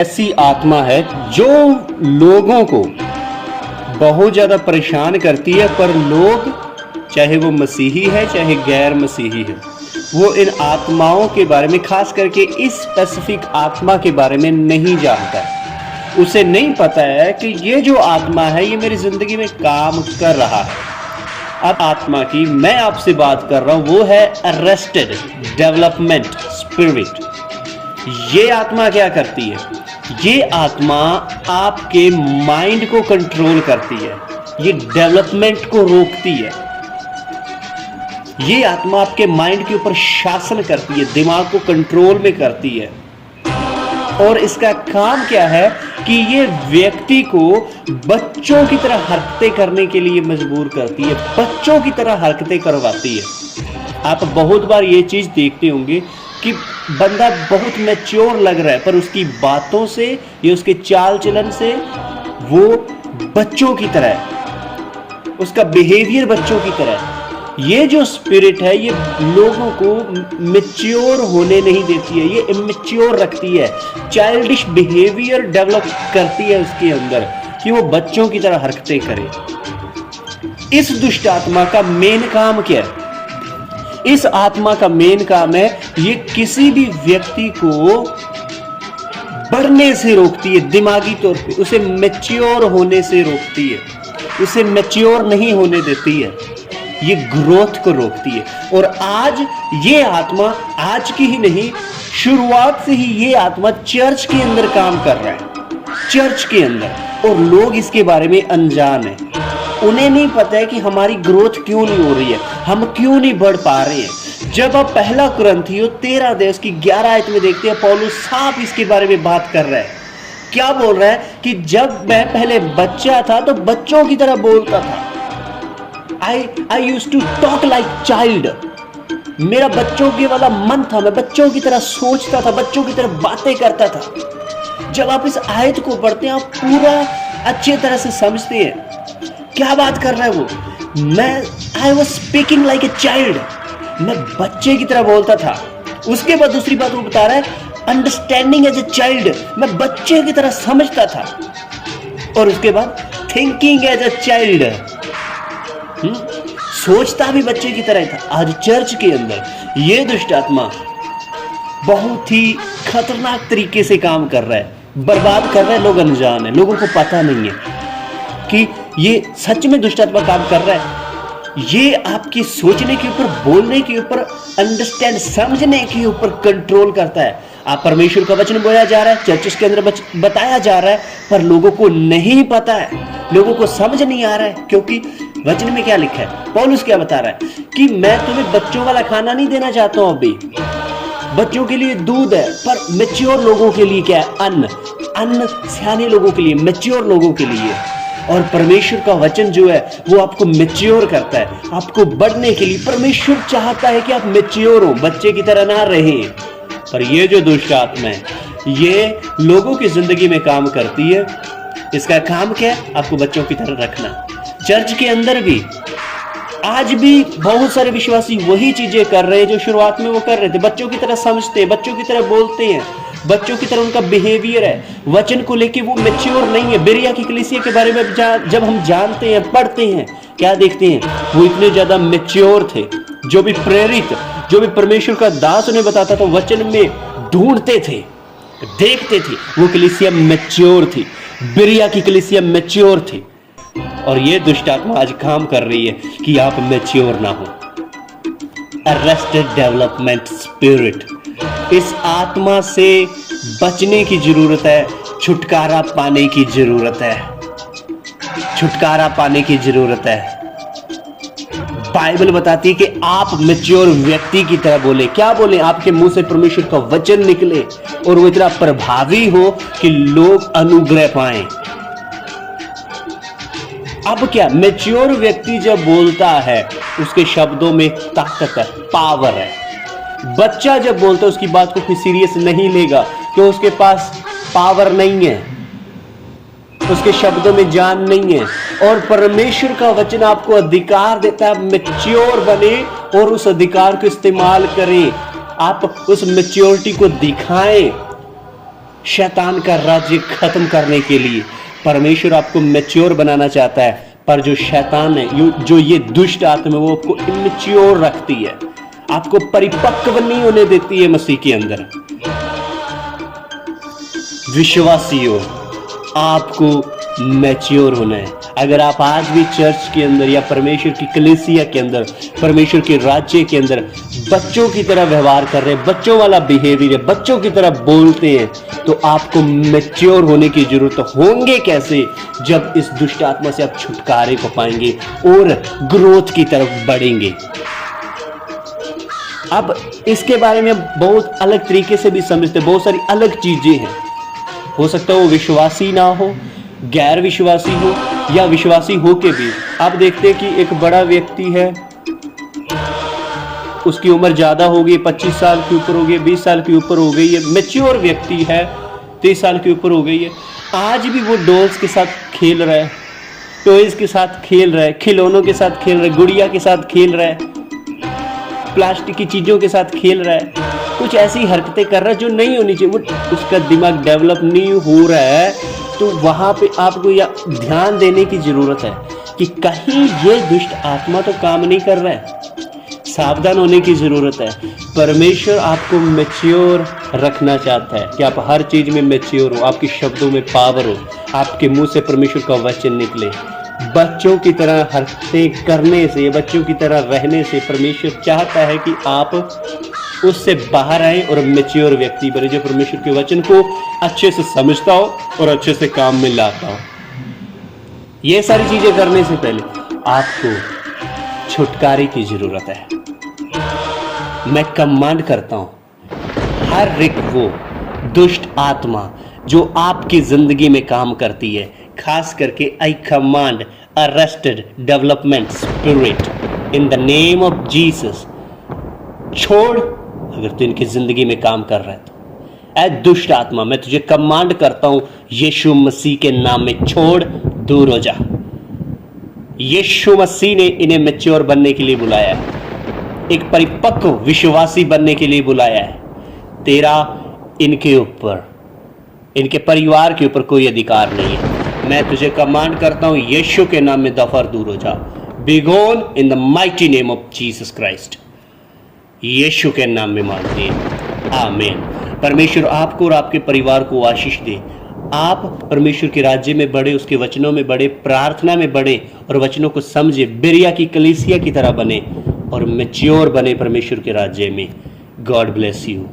ऐसी आत्मा है जो लोगों को बहुत ज़्यादा परेशान करती है, पर लोग, चाहे वो मसीही है चाहे गैर मसीही है, वो इन आत्माओं के बारे में, खास करके इस स्पेसिफिक आत्मा के बारे में नहीं जानता है। उसे नहीं पता है कि ये जो आत्मा है ये मेरी ज़िंदगी में काम कर रहा है। अब आत्मा की मैं आपसे बात कर रहा हूँ, वो है अरेस्टेड डेवलपमेंट स्पिरिट। ये आत्मा क्या करती है? ये आत्मा आपके माइंड को कंट्रोल करती है, ये डेवलपमेंट को रोकती है। ये आत्मा आपके माइंड के ऊपर शासन करती है, दिमाग को कंट्रोल में करती है। और इसका काम क्या है कि ये व्यक्ति को बच्चों की तरह हरकतें करने के लिए मजबूर करती है, बच्चों की तरह हरकतें करवाती है। आप बहुत बार ये चीज़ देखते होंगे कि बंदा बहुत मैच्योर लग रहा है, पर उसकी बातों से या उसके चाल चलन से वो बच्चों की तरह है, उसका बिहेवियर बच्चों की तरह है। ये जो स्पिरिट है ये लोगों को मैच्योर होने नहीं देती है, ये इमेच्योर रखती है, चाइल्डिश बिहेवियर डेवलप करती है उसके अंदर कि वो बच्चों की तरह हरकतें करे। इस दुष्ट आत्मा का मेन काम क्या है? इस आत्मा का मेन काम है ये किसी भी व्यक्ति को बढ़ने से रोकती है, दिमागी तौर पे उसे मैच्योर होने से रोकती है, उसे मैच्योर नहीं होने देती है, ये ग्रोथ को रोकती है। और आज ये आत्मा, आज की ही नहीं, शुरुआत से ही ये आत्मा चर्च के अंदर काम कर रहा है, चर्च के अंदर, और लोग इसके बारे में अनजान हैं। उन्हें नहीं पता है कि हमारी ग्रोथ क्यों नहीं हो रही है, हम क्यों नहीं बढ़ पा रहे हैं। जब आप पहला कुरिन्थियों 13 अध्याय उसकी 11 आयत में देखते हैं, पौलुस साफ इसके बारे में बात कर रहा है। क्या बोल रहा है कि जब मैं पहले बच्चा था तो बच्चों की तरह बोलता था, I used to talk like child। मेरा बच्चों के वाला मन था, मैं बच्चों की तरह सोचता था, बच्चों की तरह बातें करता था। जब आप इस आयत को पढ़ते हैं आप पूरा अच्छे तरह से समझते हैं क्या बात कर रहा है वो। I was speaking like a child, मैं बच्चे की तरह बोलता था। उसके बाद दूसरी बात वो बता रहा है, अंडरस्टैंडिंग एज ए चाइल्ड, मैं बच्चे की तरह समझता था। और उसके बाद थिंकिंग एज ए चाइल्ड, सोचता भी बच्चे की तरह था। आज चर्च के अंदर ये दुष्ट आत्मा बहुत ही खतरनाक तरीके से काम कर रहा है, बर्बाद कर रहा है। लोग अनजान है, लोगों को पता नहीं है कि ये सच में दुष्ट आत्मा काम कर रहा है। ये आपकी सोचने के ऊपर, बोलने के ऊपर, अंडरस्टैंड, समझने के ऊपर कंट्रोल करता है। आप परमेश्वर का वचन बोला जा रहा है, चर्चेस के अंदर बताया जा रहा है, पर लोगों को नहीं पता है, लोगों को समझ नहीं आ रहा है। क्योंकि वचन में क्या लिखा है, पौलुस क्या बता रहा है कि मैं तुम्हें बच्चों वाला खाना नहीं देना चाहता हूं। अभी बच्चों के लिए दूध है, पर मैच्योर लोगों के लिए क्या है? अन्न सियाने लोगों के लिए, मैच्योर लोगों के लिए। और परमेश्वर का वचन जो है वो आपको मैच्योर करता है, आपको बढ़ने के लिए। परमेश्वर चाहता है कि आप मैच्योर हो, बच्चे की तरह ना रहें। पर ये जो दुष्ट आत्मा है ये लोगों की जिंदगी में काम करती है। इसका काम क्या है? आपको बच्चों की तरह रखना। चर्च के अंदर भी आज भी बहुत सारे विश्वासी वही चीजें कर रहे हैं जो शुरुआत में वो कर रहे थे। बच्चों की तरह समझते हैं, बच्चों की तरह बोलते हैं, बच्चों की तरह उनका बिहेवियर है। वचन को लेके वो मैच्योर नहीं है। बेरिया की कलीसिया के बारे में जब हम जानते हैं, पढ़ते हैं, क्या देखते हैं? वो इतने ज्यादा मैच्योर थे। जो भी प्रेरित, जो भी परमेश्वर का दास उन्हें बताता था, वचन में ढूंढते थे, देखते थे, वो कलीसिया मैच्योर थी। बेरिया की कलीसिया मैच्योर थी। और ये दुष्ट आत्मा आज काम कर रही है कि आप मैच्योर ना हो। अरेस्टेड डेवलपमेंट स्पिरिट, इस आत्मा से बचने की जरूरत है, छुटकारा पाने की जरूरत है, छुटकारा पाने की जरूरत है। बाइबल बताती है कि आप मैच्योर व्यक्ति की तरह बोले। क्या बोले? आपके मुंह से परमेश्वर का वचन निकले और वो इतना प्रभावी हो कि लोग अनुग्रह पाएं। अब क्या, मैच्योर व्यक्ति जब बोलता है उसके शब्दों में ताकत है, पावर है। बच्चा जब बोलता है उसकी बात को कोई सीरियस नहीं लेगा, क्यों? उसके पास पावर नहीं है, उसके शब्दों में जान नहीं है। और परमेश्वर का वचन आपको अधिकार देता है, मैच्योर बने और उस अधिकार को इस्तेमाल करें। आप उस मैच्योरिटी को दिखाएं। शैतान का राज्य खत्म करने के लिए परमेश्वर आपको मैच्योर बनाना चाहता है, पर जो शैतान है, जो ये दुष्ट आत्मा है, वो आपको इमेच्योर रखती है, आपको परिपक्व नहीं होने देती है मसीह के अंदर। विश्वासियों, आपको मैच्योर होना है। अगर आप आज भी चर्च के अंदर या परमेश्वर की कलीसिया के अंदर, परमेश्वर के राज्य के अंदर बच्चों की तरह व्यवहार कर रहे हैं, बच्चों वाला बिहेवियर है, बच्चों की तरह बोलते हैं, तो आपको मैच्योर होने की जरूरत होंगे कैसे? जब इस दुष्ट आत्मा से आप छुटकारे को पाएंगे और ग्रोथ की तरफ बढ़ेंगे। अब इसके बारे में बहुत अलग तरीके से भी समझते, बहुत सारी अलग चीजें हैं। हो सकता है वो विश्वासी ना हो, गैर विश्वासी हो, या विश्वासी हो के भी। आप देखते हैं कि एक बड़ा व्यक्ति है, उसकी उम्र ज्यादा हो गई, 25 साल के ऊपर हो गई, 20 साल के ऊपर हो गई है, मैच्योर व्यक्ति है, 30 साल के ऊपर हो गई है, आज भी वो डॉल्स के साथ खेल रहा है, टॉयज के साथ खेल रहा है, खिलौनों के साथ खेल रहा है, गुड़िया के साथ खेल रहा है, प्लास्टिक की चीजों के साथ खेल रहा है, कुछ ऐसी हरकतें कर रहा है जो नहीं होनी चाहिए। वो उसका दिमाग डेवलप नहीं हो रहा है, तो वहां पे आपको या ध्यान देने की जरूरत है कि कहीं ये दुष्ट आत्मा तो काम नहीं कर रहा है, सावधान होने की जरूरत है। परमेश्वर आपको मैच्योर रखना चाहता है कि आप हर चीज में मैच्योर हो, आपके शब्दों में पावर हो, आपके मुंह से परमेश्वर का वचन निकले। बच्चों की तरह हरकतें करने से, बच्चों की तरह रहने से परमेश्वर चाहता है कि आप उससे बाहर आए और मैच्योर व्यक्ति बने, जो परमेश्वर के वचन को अच्छे से समझता हो और अच्छे से काम में लाता हो। ये सारी चीजें करने से पहले आपको छुटकारे की जरूरत है। मैं कमांड करता हूं, हर एक वो दुष्ट आत्मा जो आपकी जिंदगी में काम करती है, खास करके आई command arrested development spirit in the name of Jesus, छोड़। अगर तू इनकी जिंदगी में काम कर रहा है तो ऐ दुष्ट आत्मा, मैं तुझे कमांड करता हूं, यीशु मसीह के नाम में छोड़, दूर हो जा। यीशु मसीह ने इन्हें मैच्योर बनने के लिए बुलाया है, एक परिपक्व विश्वासी बनने के लिए बुलाया है। तेरा इनके ऊपर, इनके परिवार के ऊपर कोई अधिकार नहीं है। मैं तुझे कमांड करता हूं, यीशु के नाम में दफर दूर हो जा। Be gone in the mighty name of Jesus Christ. यीशु के नाम में मांगते हैं, आमीन। परमेश्वर आपको और आपके परिवार को आशीष दे। आप परमेश्वर के राज्य में बढ़े, उसके वचनों में बढ़े, प्रार्थना में बढ़े और वचनों को समझे, बेरिया की कलीसिया की तरह बने और मैच्योर बने परमेश्वर के राज्य में। God bless you.